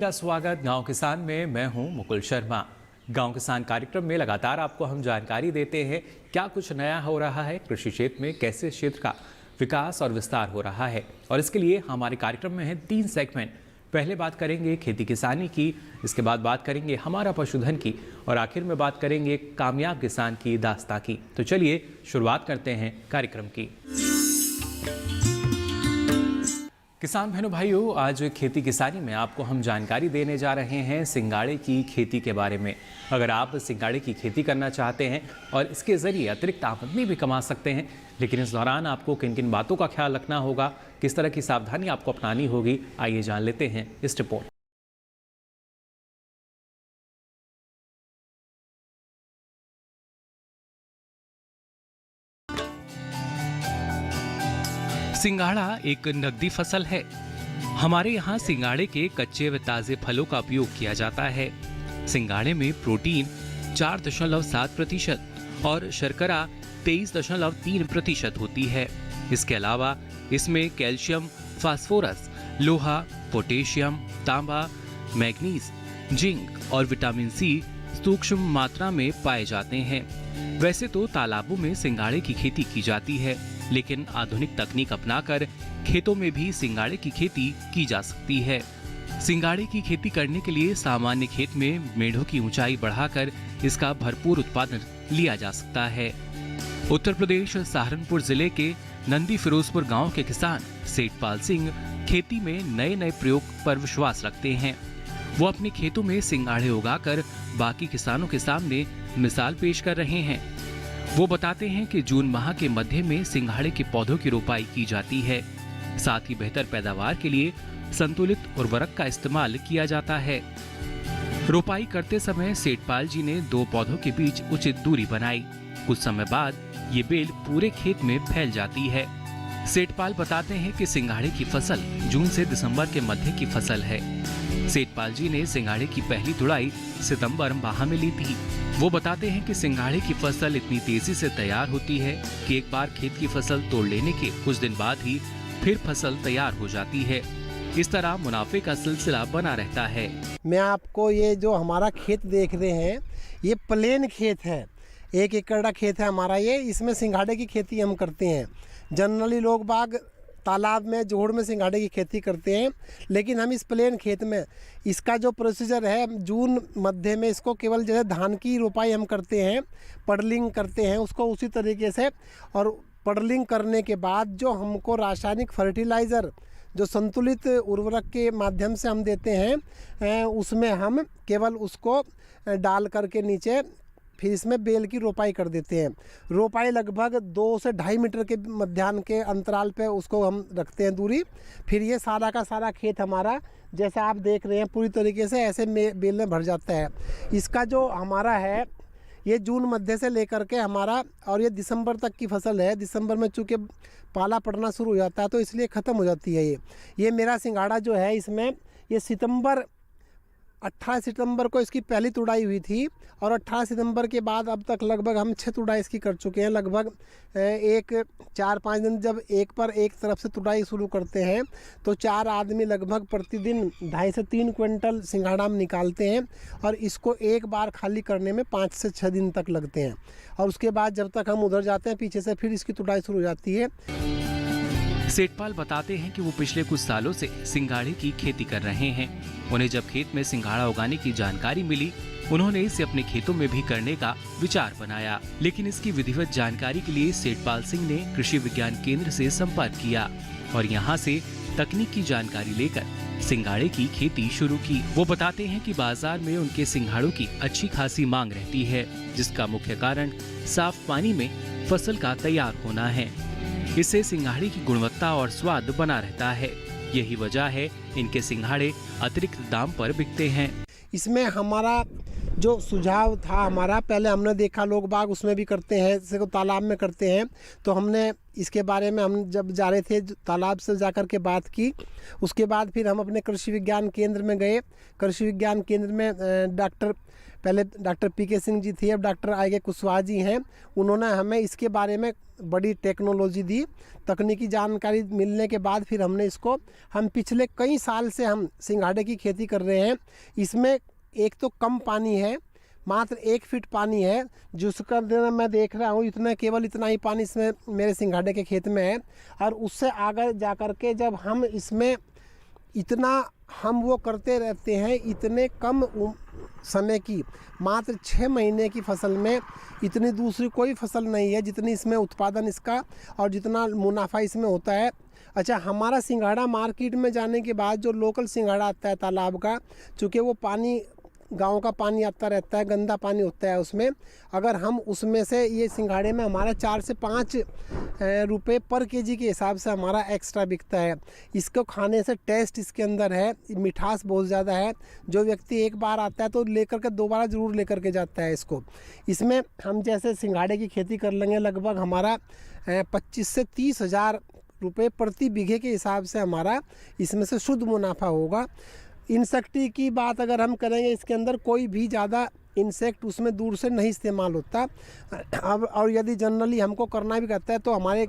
का स्वागत गांव किसान में। मैं हूं मुकुल शर्मा। गांव किसान कार्यक्रम में लगातार आपको हम जानकारी देते हैं क्या कुछ नया हो रहा है कृषि क्षेत्र में, कैसे क्षेत्र का विकास और विस्तार हो रहा है। और इसके लिए हमारे कार्यक्रम में है 3 सेगमेंट। पहले बात करेंगे खेती किसानी की, इसके बाद बात करेंगे हमारा पशुधन की और आखिर में बात करेंगे कामयाब किसान की दास्तां की। तो चलिए शुरुआत करते हैं कार्यक्रम की। किसान बहनों भाइयों, आज खेती किसानी में आपको हम जानकारी देने जा रहे हैं सिंघाड़े की खेती के बारे में। अगर आप सिंघाड़े की खेती करना चाहते हैं और इसके ज़रिए अतिरिक्त आमदनी भी कमा सकते हैं, लेकिन इस दौरान आपको किन किन बातों का ख्याल रखना होगा, किस तरह की सावधानी आपको अपनानी होगी, आइए जान लेते हैं इस रिपोर्ट। सिंघाड़ा एक नकदी फसल है। हमारे यहाँ सिंघाड़े के कच्चे व ताजे फलों का उपयोग किया जाता है। सिंघाड़े में प्रोटीन 4.7% और शर्करा 23.3% होती है। इसके अलावा इसमें कैल्शियम, फास्फोरस, लोहा, पोटेशियम, तांबा, मैग्नीज, जिंक और विटामिन सी सूक्ष्म मात्रा में पाए जाते हैं। वैसे तो तालाबों में सिंघाड़े की खेती की जाती है, लेकिन आधुनिक तकनीक अपनाकर खेतों में भी सिंघाड़े की खेती की जा सकती है। सिंघाड़े की खेती करने के लिए सामान्य खेत में मेढ़ों की ऊंचाई बढ़ाकर इसका भरपूर उत्पादन लिया जा सकता है। उत्तर प्रदेश सहारनपुर जिले के नंदी फिरोजपुर गांव के किसान सेठपाल सिंह खेती में नए नए प्रयोग पर विश्वास रखते हैं। वो अपने खेतों में सिंघाड़े उगाकर बाकी किसानों के सामने मिसाल पेश कर रहे हैं। वो बताते हैं कि जून माह के मध्य में सिंघाड़े के पौधों की रोपाई की जाती है। साथ ही बेहतर पैदावार के लिए संतुलित उर्वरक का इस्तेमाल किया जाता है। रोपाई करते समय सेठपाल जी ने 2 पौधों के बीच उचित दूरी बनाई। कुछ समय बाद ये बेल पूरे खेत में फैल जाती है। सेठपाल बताते हैं कि सिंघाड़े की फसल जून से दिसंबर के मध्य की फसल है। सेठपाल जी ने सिंघाड़े की पहली तुड़ाई सितंबर माह में ली थी। वो बताते हैं कि सिंघाड़े की फसल इतनी तेजी से तैयार होती है कि एक बार खेत की फसल तोड़ लेने के कुछ दिन बाद ही फिर फसल तैयार हो जाती है। इस तरह मुनाफे का सिलसिला बना रहता है। मैं आपको ये जो हमारा खेत देख रहे हैं, ये प्लेन खेत है। 1 एकड़ का खेत है हमारा ये। इसमें सिंघाड़े की खेती हम करते हैं। जनरली लोग बाग तालाब में, जोड़ में सिंघाड़े की खेती करते हैं, लेकिन हम इस प्लेन खेत में इसका जो प्रोसीजर है, जून मध्य में इसको केवल जैसे धान की रोपाई हम करते हैं, पडलिंग करते हैं उसको उसी तरीके से। और पडलिंग करने के बाद जो हमको रासायनिक फर्टिलाइज़र जो संतुलित उर्वरक के माध्यम से हम देते हैं, उसमें हम केवल उसको डाल करके नीचे फिर इसमें बेल की रोपाई कर देते हैं। रोपाई लगभग 2 से 2.5 मीटर के मध्याह्न के अंतराल पे उसको हम रखते हैं दूरी। फिर ये सारा का सारा खेत हमारा जैसा आप देख रहे हैं पूरी तरीके से ऐसे बेल में भर जाता है। इसका जो हमारा है ये जून मध्य से लेकर के हमारा, और ये दिसंबर तक की फसल है। दिसंबर में चूँकि पाला पड़ना शुरू हो जाता है तो इसलिए ख़त्म हो जाती है ये मेरा सिंघाड़ा जो है, इसमें ये 18 सितंबर को इसकी पहली तुड़ाई हुई थी और 18 सितंबर के बाद अब तक लगभग हम 6 तुड़ाई इसकी कर चुके हैं। लगभग 4-5 दिन जब एक पर एक तरफ से तुड़ाई शुरू करते हैं तो 4 आदमी लगभग प्रतिदिन 2.5 से 3 क्विंटल सिंघाड़ा हम निकालते हैं। और इसको एक बार खाली करने में 5 से 6 दिन तक लगते हैं। और उसके बाद जब तक हम उधर जाते हैं पीछे से फिर इसकी तुड़ाई शुरू हो जाती है। सेठपाल बताते हैं कि वो पिछले कुछ सालों से सिंघाड़े की खेती कर रहे हैं। उन्हें जब खेत में सिंघाड़ा उगाने की जानकारी मिली, उन्होंने इसे अपने खेतों में भी करने का विचार बनाया। लेकिन इसकी विधिवत जानकारी के लिए सेठपाल सिंह ने कृषि विज्ञान केंद्र से संपर्क किया और यहाँ से तकनीक की जानकारी लेकर सिंघाड़े की खेती शुरू की। वो बताते हैं कि बाजार में उनके सिंघाड़ों की अच्छी खासी मांग रहती है, जिसका मुख्य कारण साफ पानी में फसल का तैयार होना है। इससे सिंघाड़े की गुणवत्ता और स्वाद बना रहता है। यही वजह है इनके सिंघाड़े अतिरिक्त दाम पर बिकते हैं। इसमें हमारा जो सुझाव था हमारा, पहले हमने देखा लोग बाग उसमें भी करते हैं, जैसे को तालाब में करते हैं, तो हमने इसके बारे में हम जब जा रहे थे तालाब से जाकर के बात की। उसके बाद फिर हम अपने कृषि विज्ञान केंद्र में गए। कृषि विज्ञान केंद्र में पहले डॉक्टर पीके सिंह जी थे, अब डॉक्टर आगे कुशवाहा जी हैं। उन्होंने हमें इसके बारे में बड़ी टेक्नोलॉजी दी। तकनीकी जानकारी मिलने के बाद फिर हमने इसको, हम पिछले कई साल से हम सिंघाड़े की खेती कर रहे हैं। इसमें एक तो कम पानी है, मात्र 1 फीट पानी है, जिसका मैं देख रहा हूँ केवल इतना ही पानी इसमें मेरे सिंघाड़े के खेत में है। और उससे आगे जा कर के जब हम इसमें इतना हम वो करते रहते हैं, इतने कम समय की, मात्र 6 महीने की फसल में इतनी दूसरी कोई फसल नहीं है जितनी इसमें उत्पादन इसका और जितना मुनाफा इसमें होता है। अच्छा, हमारा सिंघाड़ा मार्केट में जाने के बाद जो लोकल सिंघाड़ा आता है तालाब का, चूँकि वो पानी गांव का पानी आता रहता है, गंदा पानी होता है उसमें, अगर हम उसमें से ये सिंघाड़े में हमारा 4 से 5 रुपए पर केजी के हिसाब से हमारा एक्स्ट्रा बिकता है। इसको खाने से टेस्ट इसके अंदर है, मिठास बहुत ज़्यादा है। जो व्यक्ति एक बार आता है तो लेकर के दोबारा ज़रूर लेकर के जाता है इसको। इसमें हम जैसे सिंघाड़े की खेती कर लेंगे, लगभग हमारा 25 से 30 हज़ार रुपये प्रति बीघे के हिसाब से हमारा इसमें से शुद्ध मुनाफा होगा। इंसेक्टी की बात अगर हम करेंगे, इसके अंदर कोई भी ज़्यादा इंसेक्ट उसमें दूर से नहीं इस्तेमाल होता। अब और यदि जनरली हमको करना भी कहता है तो हमारे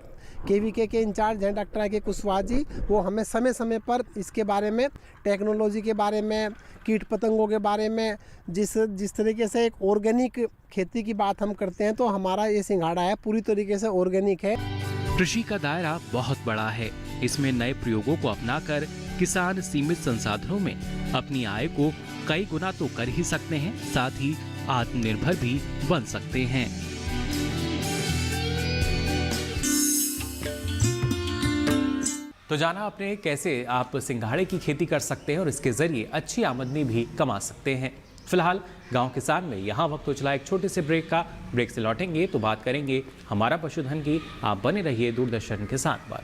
केवीके के इंचार्ज हैं डॉक्टर आगे कुशवाहा जी, वो हमें समय समय पर इसके बारे में, टेक्नोलॉजी के बारे में, कीट पतंगों के बारे में, जिस तरीके से एक ऑर्गेनिक खेती की बात हम करते हैं, तो हमारा ये सिंघाड़ा है पूरी तरीके से ऑर्गेनिक है। कृषि का दायरा बहुत बड़ा है। इसमें नए प्रयोगों को अपनाकर किसान सीमित संसाधनों में अपनी आय को कई गुना तो कर ही सकते हैं, साथ ही आत्मनिर्भर भी बन सकते हैं। तो जाना आपने कैसे आप सिंघाड़े की खेती कर सकते हैं और इसके जरिए अच्छी आमदनी भी कमा सकते हैं। फिलहाल गांव किसान में यहाँ वक्त हो चला एक छोटे से ब्रेक का। ब्रेक से लौटेंगे तो बात करेंगे हमारा पशुधन की। आप बने रहिए दूरदर्शन किसान पर।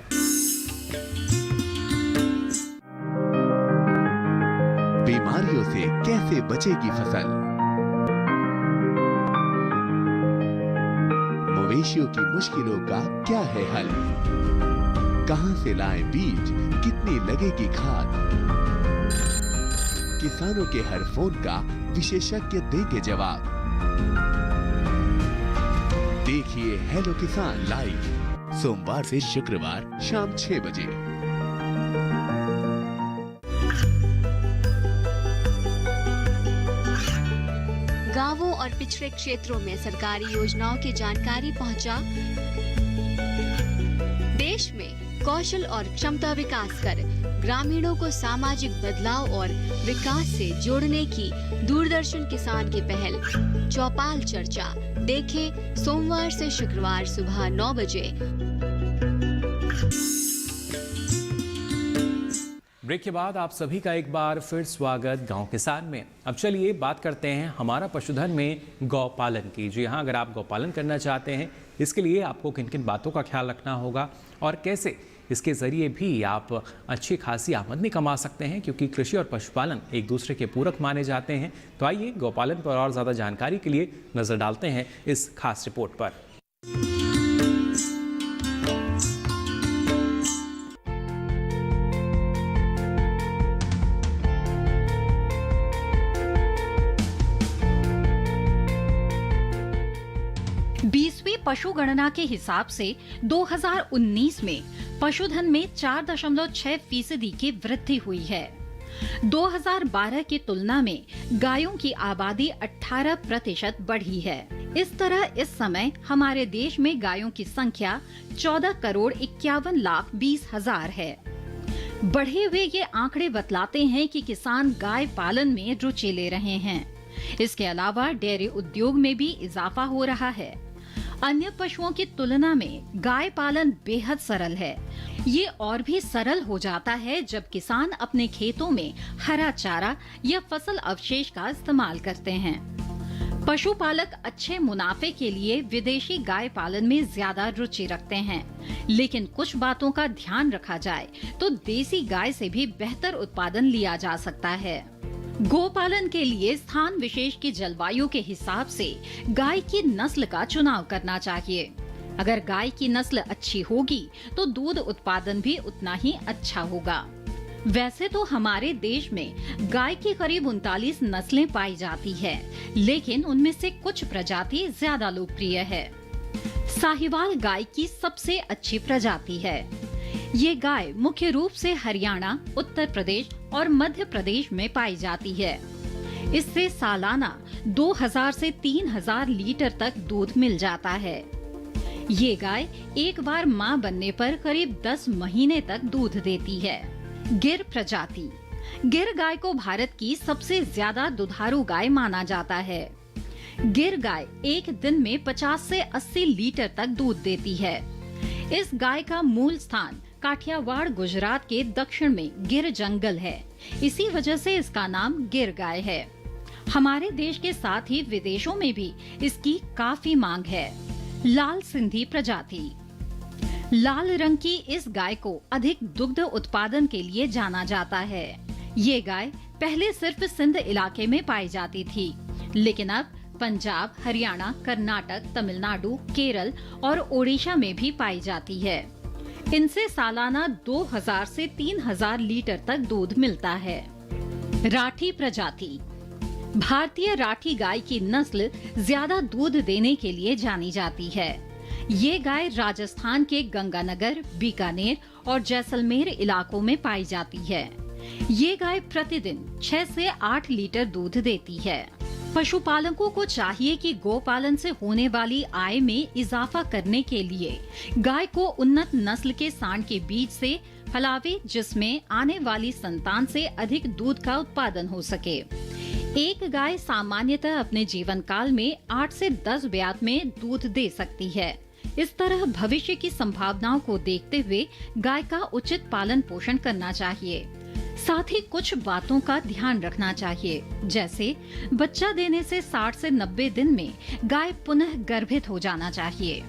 बीमारियों से कैसे बचेगी फसल? मवेशियों की मुश्किलों का क्या है हल? कहां से लाएं बीज, कितनी लगेगी खाद? किसानों के हर फोन का विशेषज्ञ देंगे जवाब। देखिए हेलो किसान लाइव सोमवार से शुक्रवार शाम 6 बजे। गांवों और पिछड़े क्षेत्रों में सरकारी योजनाओं की जानकारी पहुंचा। देश में कौशल और क्षमता विकास कर ग्रामीणों को सामाजिक बदलाव और विकास से जोड़ने की दूरदर्शन किसान की पहल चौपाल चर्चा देखें सोमवार से शुक्रवार सुबह 9 बजे। ब्रेक के बाद आप सभी का एक बार फिर स्वागत गांव किसान में। अब चलिए बात करते हैं हमारा पशुधन में गौ पालन की। जी हाँ, अगर आप गौ पालन करना चाहते हैं, इसके लिए आपको किन किन बातों का ख्याल रखना होगा और कैसे इसके ज़रिए भी आप अच्छी खासी आमदनी कमा सकते हैं, क्योंकि कृषि और पशुपालन एक दूसरे के पूरक माने जाते हैं। तो आइए गौपालन पर और ज़्यादा जानकारी के लिए नज़र डालते हैं इस खास रिपोर्ट पर। पशु गणना के हिसाब से 2019 में पशुधन में 4.6% की वृद्धि हुई है। 2012 की तुलना में गायों की आबादी 18% बढ़ी है। इस तरह इस समय हमारे देश में गायों की संख्या 14,51,20,000 है। बढ़े हुए ये आंकड़े बतलाते हैं कि किसान गाय पालन में रुचि ले रहे हैं। इसके अलावा डेयरी उद्योग में भी इजाफा हो रहा है। अन्य पशुओं की तुलना में गाय पालन बेहद सरल है। ये और भी सरल हो जाता है जब किसान अपने खेतों में हरा चारा या फसल अवशेष का इस्तेमाल करते हैं। पशुपालक अच्छे मुनाफे के लिए विदेशी गाय पालन में ज्यादा रुचि रखते हैं, लेकिन कुछ बातों का ध्यान रखा जाए तो देसी गाय से भी बेहतर उत्पादन लिया जा सकता है। गोपालन के लिए स्थान विशेष की जलवायु के हिसाब से गाय की नस्ल का चुनाव करना चाहिए। अगर गाय की नस्ल अच्छी होगी तो दूध उत्पादन भी उतना ही अच्छा होगा। वैसे तो हमारे देश में गाय की करीब 39 नस्लें पाई जाती है, लेकिन उनमें से कुछ प्रजाति ज्यादा लोकप्रिय है। साहिवाल गाय की सबसे अच्छी प्रजाति है। ये गाय मुख्य रूप से हरियाणा, उत्तर प्रदेश और मध्य प्रदेश में पाई जाती है। इससे सालाना 2000 से 3000 लीटर तक दूध मिल जाता है। ये गाय एक बार मां बनने पर करीब 10 महीने तक दूध देती है। गिर प्रजाति। गिर गाय को भारत की सबसे ज्यादा दुधारू गाय माना जाता है। गिर गाय एक दिन में 50 से 80 लीटर तक दूध देती है। इस गाय का मूल स्थान काठियावाड़ गुजरात के दक्षिण में गिर जंगल है। इसी वजह से इसका नाम गिर गाय है। हमारे देश के साथ ही विदेशों में भी इसकी काफी मांग है। लाल सिंधी प्रजाति। लाल रंग की इस गाय को अधिक दुग्ध उत्पादन के लिए जाना जाता है। ये गाय पहले सिर्फ सिंध इलाके में पाई जाती थी, लेकिन अब पंजाब, हरियाणा, कर्नाटक, तमिलनाडु, केरल और ओडिशा में भी पाई जाती है। इनसे सालाना 2000 से 3000 लीटर तक दूध मिलता है। राठी प्रजाति। भारतीय राठी गाय की नस्ल ज्यादा दूध देने के लिए जानी जाती है। ये गाय राजस्थान के गंगानगर, बीकानेर और जैसलमेर इलाकों में पाई जाती है। ये गाय प्रतिदिन 6 से 8 लीटर दूध देती है। पशुपालकों को चाहिए कि गोपालन से होने वाली आय में इजाफा करने के लिए गाय को उन्नत नस्ल के सांड के बीज से फलावे, जिसमें आने वाली संतान से अधिक दूध का उत्पादन हो सके। एक गाय सामान्यतः अपने जीवन काल में 8 से 10 ब्यात में दूध दे सकती है। इस तरह भविष्य की संभावनाओं को देखते हुए गाय का उचित पालन पोषण करना चाहिए। साथ ही कुछ बातों का ध्यान रखना चाहिए, जैसे बच्चा देने से 60 से 90 दिन में गाय पुनः गर्भित हो जाना चाहिए।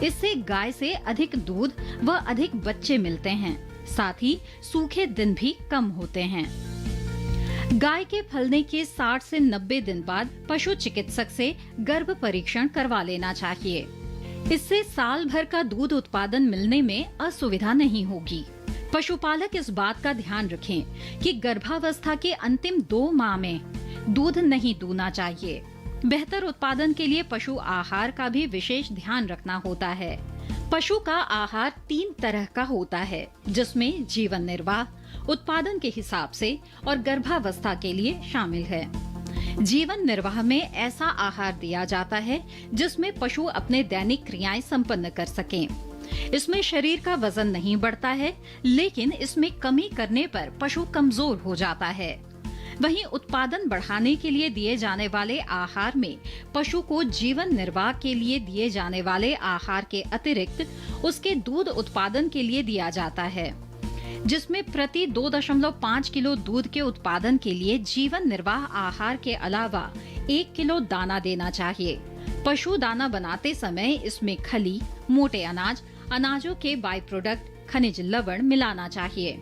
इससे गाय से अधिक दूध व अधिक बच्चे मिलते हैं। साथ ही सूखे दिन भी कम होते हैं। गाय के फलने के 60 से 90 दिन बाद पशु चिकित्सक से गर्भ परीक्षण करवा लेना चाहिए। इससे साल भर का दूध उत्पादन मिलने में असुविधा नहीं होगी। पशुपालक इस बात का ध्यान रखें कि गर्भावस्था के अंतिम 2 माह में दूध नहीं दूना चाहिए। बेहतर उत्पादन के लिए पशु आहार का भी विशेष ध्यान रखना होता है। पशु का आहार 3 तरह का होता है, जिसमें जीवन निर्वाह, उत्पादन के हिसाब से और गर्भावस्था के लिए शामिल है। जीवन निर्वाह में ऐसा आहार दिया जाता है जिसमें पशु अपने दैनिक क्रियाएं संपन्न कर सकें। इसमें शरीर का वजन नहीं बढ़ता है, लेकिन इसमें कमी करने पर पशु कमजोर हो जाता है। वहीं उत्पादन बढ़ाने के लिए दिए जाने वाले आहार में पशु को जीवन निर्वाह के लिए दिए जाने वाले आहार के अतिरिक्त उसके दूध उत्पादन के लिए दिया जाता है, जिसमें प्रति 2.5 किलो दूध के उत्पादन के लिए जीवन निर्वाह आहार के अलावा 1 किलो दाना देना चाहिए। पशु दाना बनाते समय इसमें खली, मोटे अनाज, अनाजों के बाई प्रोडक्ट, खनिज लवण मिलाना चाहिए।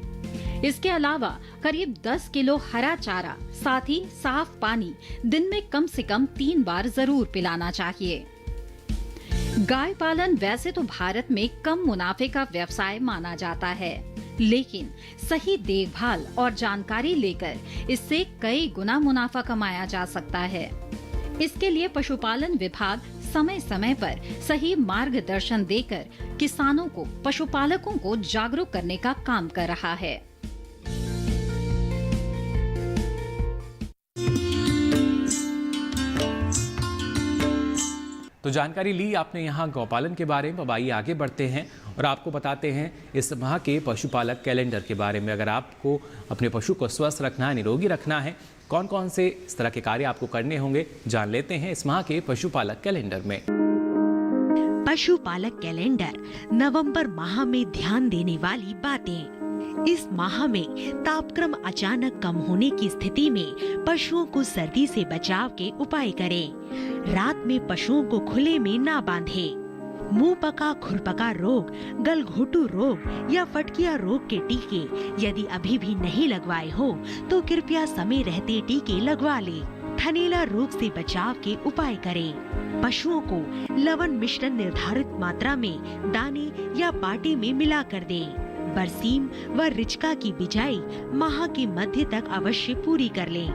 इसके अलावा करीब 10 किलो हरा चारा, साथ ही साफ पानी दिन में कम से कम 3 बार जरूर पिलाना चाहिए। गाय पालन वैसे तो भारत में कम मुनाफे का व्यवसाय माना जाता है, लेकिन सही देखभाल और जानकारी लेकर इससे कई गुना मुनाफा कमाया जा सकता है। इसके लिए पशुपालन विभाग समय समय पर सही मार्गदर्शन देकर किसानों को, पशुपालकों को जागरूक करने का काम कर रहा है। तो जानकारी ली आपने यहाँ गौपालन के बारे में। अब आइए आगे बढ़ते हैं और आपको बताते हैं इस माह के पशुपालक कैलेंडर के बारे में। अगर आपको अपने पशु को स्वस्थ रखना है, निरोगी रखना है, कौन कौन से इस तरह के कार्य आपको करने होंगे, जान लेते हैं इस माह के पशुपालक कैलेंडर में। पशुपालक कैलेंडर नवंबर माह में ध्यान देने वाली बातें। इस माह में तापक्रम अचानक कम होने की स्थिति में पशुओं को सर्दी से बचाव के उपाय करें। रात में पशुओं को खुले में ना बांधें। मुंह पका खुरपका रोग, गलघोटू रोग या फटकिया रोग के टीके यदि अभी भी नहीं लगवाए हो तो कृपया समय रहते टीके लगवा ले। थनैला रोग से बचाव के उपाय करें। पशुओं को लवण मिश्रण निर्धारित मात्रा में दाने या पाटे में मिला कर दें। बरसीम व रिचका की बिजाई माह के मध्य तक अवश्य पूरी कर लें।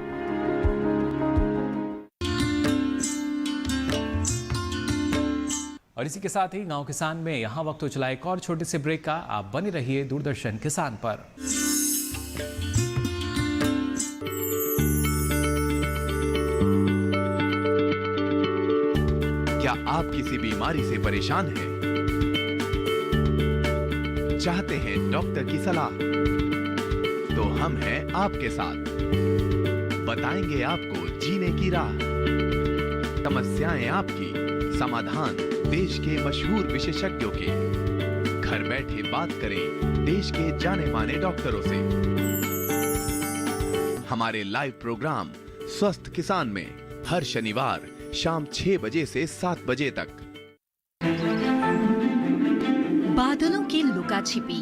और इसी के साथ ही गांव किसान में यहाँ वक्त हो चला एक और छोटे से ब्रेक का। आप बने रहिए दूरदर्शन किसान पर। क्या आप किसी बीमारी से परेशान हैं? चाहते हैं डॉक्टर की सलाह? तो हम हैं आपके साथ, बताएंगे आपको जीने की राह। समस्याएं आपकी, समाधान देश के मशहूर विशेषज्ञों के। घर बैठे बात करें देश के जाने माने डॉक्टरों से। हमारे लाइव प्रोग्राम स्वस्थ किसान में हर शनिवार शाम 6 बजे से 7 बजे तक। बादलों की लुका छिपी,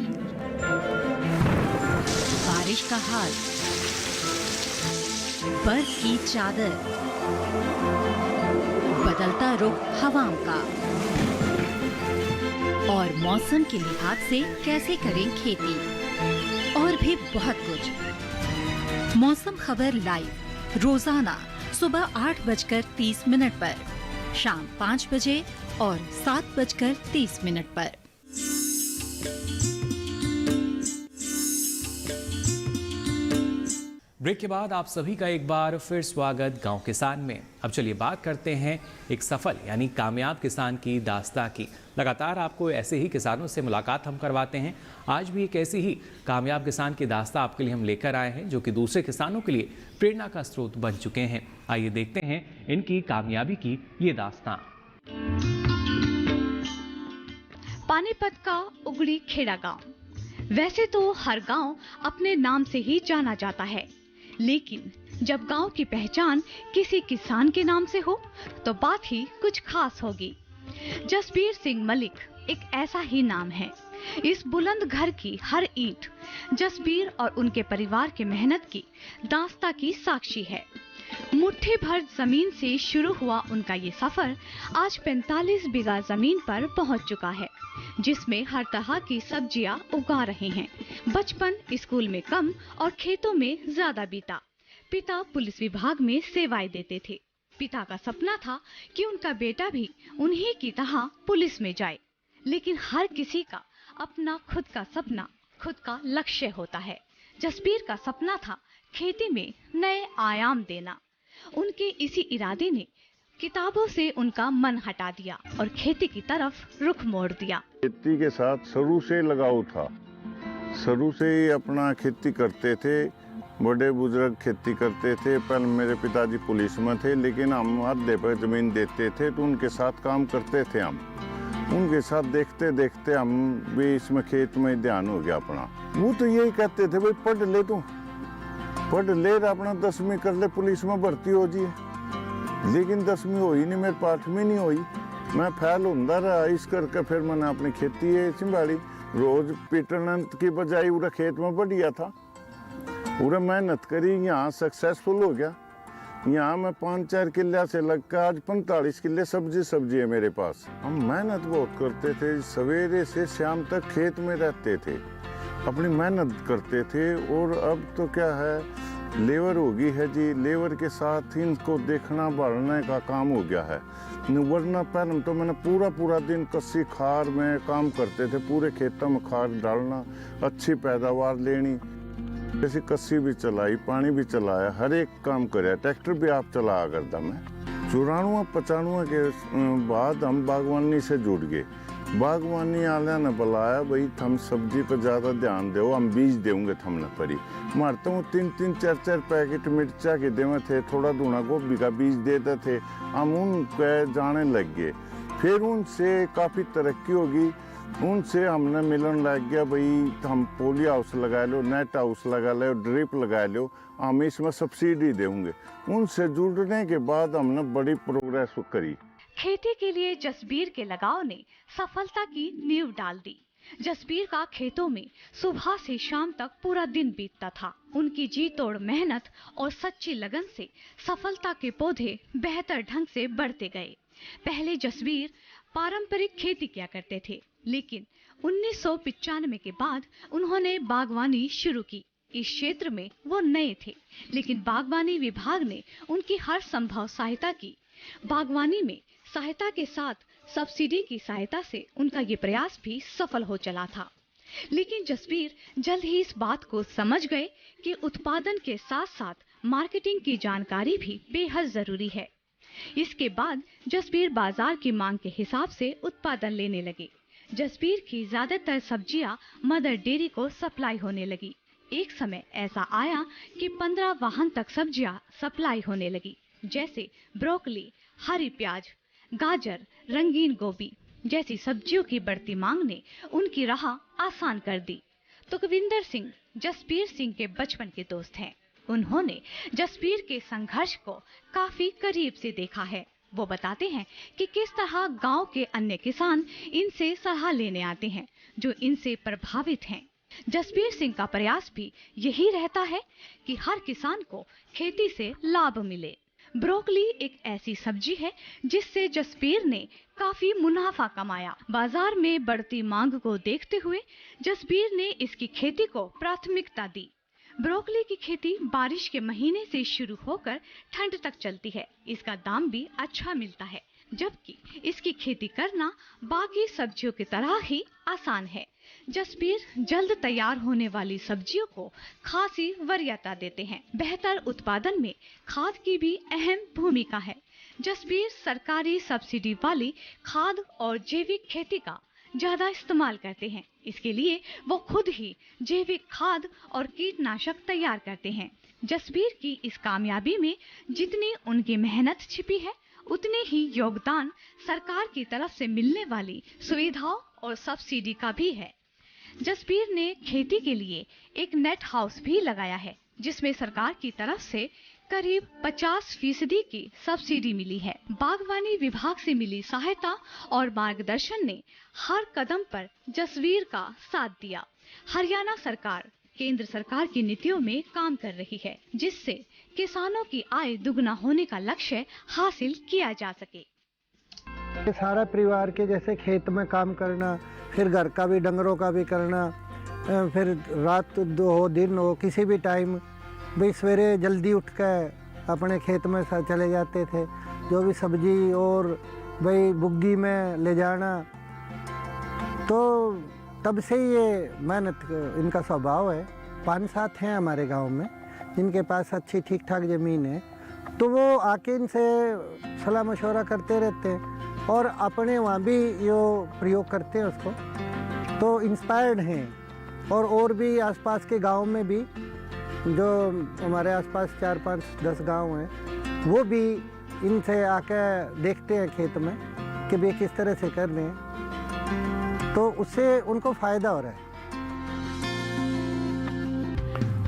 बारिश का हाल, बर्फ की चादर, बदलता रुख हवाओं का और मौसम के लिहाज से कैसे करें खेती, और भी बहुत कुछ। मौसम खबर लाइव रोजाना सुबह 8:30 पर, शाम 5 बजे और 7:30 पर। ब्रेक के बाद आप सभी का एक बार फिर स्वागत गांव किसान में। अब चलिए बात करते हैं एक सफल यानी कामयाब किसान की दास्तां की। लगातार आपको ऐसे ही किसानों से मुलाकात हम करवाते हैं। आज भी एक ऐसी ही कामयाब किसान की दास्तां आपके लिए हम लेकर आए हैं, जो कि दूसरे किसानों के लिए प्रेरणा का स्रोत बन चुके हैं। आइए देखते हैं इनकी कामयाबी की ये दास्तां। पानीपत का उगड़ी खेड़ा गांव। वैसे तो हर गांव अपने नाम से ही जाना जाता है, लेकिन जब गांव की पहचान किसी किसान के नाम से हो तो बात ही कुछ खास होगी। जसबीर सिंह मलिक एक ऐसा ही नाम है। इस बुलंद घर की हर ईंट जसबीर और उनके परिवार की मेहनत की दास्तां की साक्षी है। मुट्ठी भर जमीन से शुरू हुआ उनका ये सफर आज 45 बीघा जमीन पर पहुंच चुका है, जिसमें हर तरह की सब्जियां उगा रहे हैं। बचपन स्कूल में कम और खेतों में ज्यादा बीता। पिता पुलिस विभाग में सेवाएं देते थे। पिता का सपना था कि उनका बेटा भी उन्हीं की तरह पुलिस में जाए, लेकिन हर किसी का अपना खुद का सपना, खुद का लक्ष्य होता है। जसबीर का सपना था खेती में नए आयाम देना। उनके इसी इरादे ने किताबों से उनका मन हटा दिया और खेती की तरफ रुख मोड़ दिया। खेती के साथ शुरू से लगाव था। शुरू से ही अपना खेती करते थे। बड़े बुजुर्ग खेती करते थे। पहले मेरे पिताजी पुलिस में थे, लेकिन हम आधे पर जमीन देते थे तो उनके साथ काम करते थे। हम उनके साथ देखते देखते हम भी इसमें खेत में ध्यान हो गया अपना। वो तो यही कहते थे, भाई पढ़ ले, तू पढ़ ले, अपना 10वीं कर ले, पुलिस में भर्ती हो जाए। लेकिन 10वीं हुई नहीं, मेरे 8वीं नहीं हुई। मैं फैल होता रहा। इस करके फिर मैंने अपनी खेती संभाली। रोज पीटन की बजाय पूरा खेत में बढ़िया था। पूरा मेहनत करी, यहाँ सक्सेसफुल हो गया। यहाँ मैं 5-4 किले से लगकर आज 45 किले सब्जी है मेरे पास। हम मेहनत बहुत करते थे। सवेरे से शाम तक खेत में रहते थे, अपनी मेहनत करते थे। और अब तो क्या है, लेबर हो गई है जी। लेबर के साथ ही इनको देखना बढ़ने का काम हो गया है। वरना पहले तो मैंने पूरा दिन कस्सी खार में काम करते थे। पूरे खेतों में खाद डालना, अच्छी पैदावार लेनी। जैसे कस्सी भी चलाई, पानी भी चलाया, हर एक काम कराया। ट्रैक्टर भी आप चलाया करता मैं। 94-95 के बाद हम बागवानी से जुड़ गए। बागवानी वाले ने बुलाया, भाई हम सब्जी पर ज़्यादा ध्यान दो, हम बीज देंगे हमने परी। मारता हूँ 3-3, 4-4 पैकेट मिर्चा के देवे थे, थोड़ा धुना गोभी का बीज देते थे। हम उनके जाने लग गए। फिर उनसे काफ़ी तरक्की होगी। उनसे हमने मिलन लग गया, भाई हम पोली हाउस लगा लो, नेट हाउस लगा लो, ड्रिप लगा लो, हम इसमें सब्सिडी देंगे। उनसे जुड़ने के बाद हमने बड़ी प्रोग्रेस करी। खेती के लिए जसबीर के लगाव ने सफलता की नींव डाल दी। जसबीर का खेतों में सुबह से शाम तक पूरा दिन बीतता था। उनकी जी तोड़ मेहनत और सच्ची लगन से सफलता के पौधे बेहतर ढंग से बढ़ते गए। पहले जसबीर पारंपरिक खेती किया करते थे, लेकिन 1995 के बाद उन्होंने बागवानी शुरू की। इस क्षेत्र में वो नए थे, लेकिन बागवानी विभाग ने उनकी हर संभव सहायता की। बागवानी में सहायता के साथ सब्सिडी की सहायता से उनका ये प्रयास भी सफल हो चला था। लेकिन जसबीर जल्द ही इस बात को समझ गए कि उत्पादन के साथ साथ मार्केटिंग की जानकारी भी बेहद जरूरी है। इसके बाद जसबीर बाजार की मांग के हिसाब से उत्पादन लेने लगे। जसबीर की ज्यादातर सब्जियां मदर डेयरी को सप्लाई होने लगी। एक समय ऐसा आया कि 15 वाहन तक सब्जियां सप्लाई होने लगी, जैसे ब्रोकली, हरी प्याज, गाजर, रंगीन गोभी जैसी सब्जियों की बढ़ती मांग ने उनकी राह आसान कर दी। तुकविंदर सिंह जसबीर सिंह के बचपन के दोस्त हैं। उन्होंने जसबीर के संघर्ष को काफी करीब से देखा है। वो बताते हैं कि किस तरह गांव के अन्य किसान इनसे सलाह लेने आते हैं जो इनसे प्रभावित हैं। जसबीर सिंह का प्रयास भी यही रहता है कि हर किसान को खेती से लाभ मिले। ब्रोकली एक ऐसी सब्जी है जिससे जसबीर ने काफी मुनाफा कमाया। बाजार में बढ़ती मांग को देखते हुए जसबीर ने इसकी खेती को प्राथमिकता दी। ब्रोकली की खेती बारिश के महीने से शुरू होकर ठंड तक चलती है। इसका दाम भी अच्छा मिलता है, जबकि इसकी खेती करना बाकी सब्जियों की तरह ही आसान है। जसबीर जल्द तैयार होने वाली सब्जियों को खासी वरीयता देते हैं। बेहतर उत्पादन में खाद की भी अहम भूमिका है। जसबीर सरकारी सब्सिडी वाली खाद और जैविक खेती का ज्यादा इस्तेमाल करते हैं। इसके लिए वो खुद ही जैविक खाद और कीटनाशक तैयार करते हैं। जसबीर की इस कामयाबी में जितनी उनकी मेहनत छिपी है, उतने ही योगदान सरकार की तरफ से मिलने वाली सुविधाओं और सब्सिडी का भी है। जसबीर ने खेती के लिए एक नेट हाउस भी लगाया है, जिसमें सरकार की तरफ से करीब 50% की सब्सिडी मिली है। बागवानी विभाग से मिली सहायता और मार्गदर्शन ने हर कदम पर जसबीर का साथ दिया। हरियाणा सरकार केंद्र सरकार की नीतियों में काम कर रही है, जिससे किसानों की आय दुगना होने का लक्ष्य हासिल किया जा सके। सारा परिवार के जैसे खेत में काम करना, फिर घर का भी, डंगरों का भी करना, फिर रात हो दिन हो किसी भी टाइम भाई सवेरे जल्दी उठ कर अपने खेत में चले जाते थे। जो भी सब्जी और भाई बुग्गी में ले जाना, तो तब से ये मेहनत इनका स्वभाव है। 5-7 हैं हमारे गांव में जिनके पास अच्छी ठीक ठाक ज़मीन है, तो वो आके इनसे सलाह मशवरा करते रहते हैं और अपने वहाँ भी यो प्रयोग करते हैं उसको, तो इंस्पायर्ड हैं। और भी आसपास के गांव में भी, जो हमारे आसपास 4-5-10 गांव हैं, वो भी इनसे आके देखते हैं खेत में कि वे किस तरह से कर रहे हैं, तो उससे उनको फ़ायदा हो रहा है।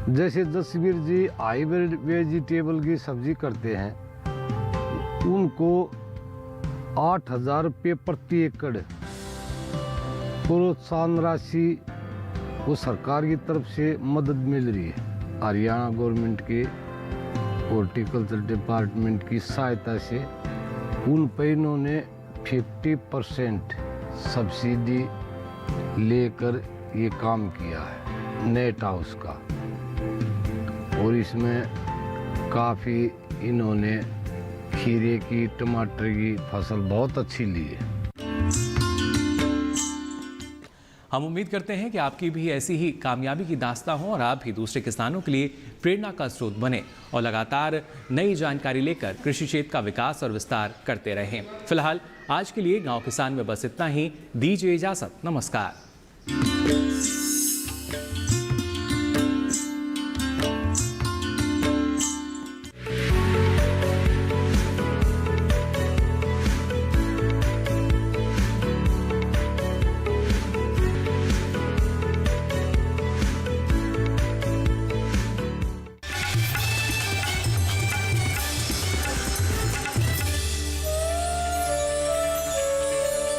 जैसे जसबीर जी हाइब्रिड वेजिटेबल की सब्जी करते हैं, उनको 8,000 रुपये प्रति एकड़ प्रोत्साहन राशि वो सरकार की तरफ से मदद मिल रही है। हरियाणा गवर्नमेंट के हॉर्टिकल्चर डिपार्टमेंट की सहायता से उन पर इन्होंने 50% सब्सिडी लेकर ये काम किया है नेट हाउस का, और इसमें काफ़ी इन्होंने खीरे की, टमाटर की फसल बहुत अच्छी ली है। हम उम्मीद करते हैं कि आपकी भी ऐसी ही कामयाबी की दास्तां हो और आप भी दूसरे किसानों के लिए प्रेरणा का स्रोत बने और लगातार नई जानकारी लेकर कृषि क्षेत्र का विकास और विस्तार करते रहें। फिलहाल आज के लिए गांव किसान में बस इतना ही। दीजिए इजाजत। नमस्कार।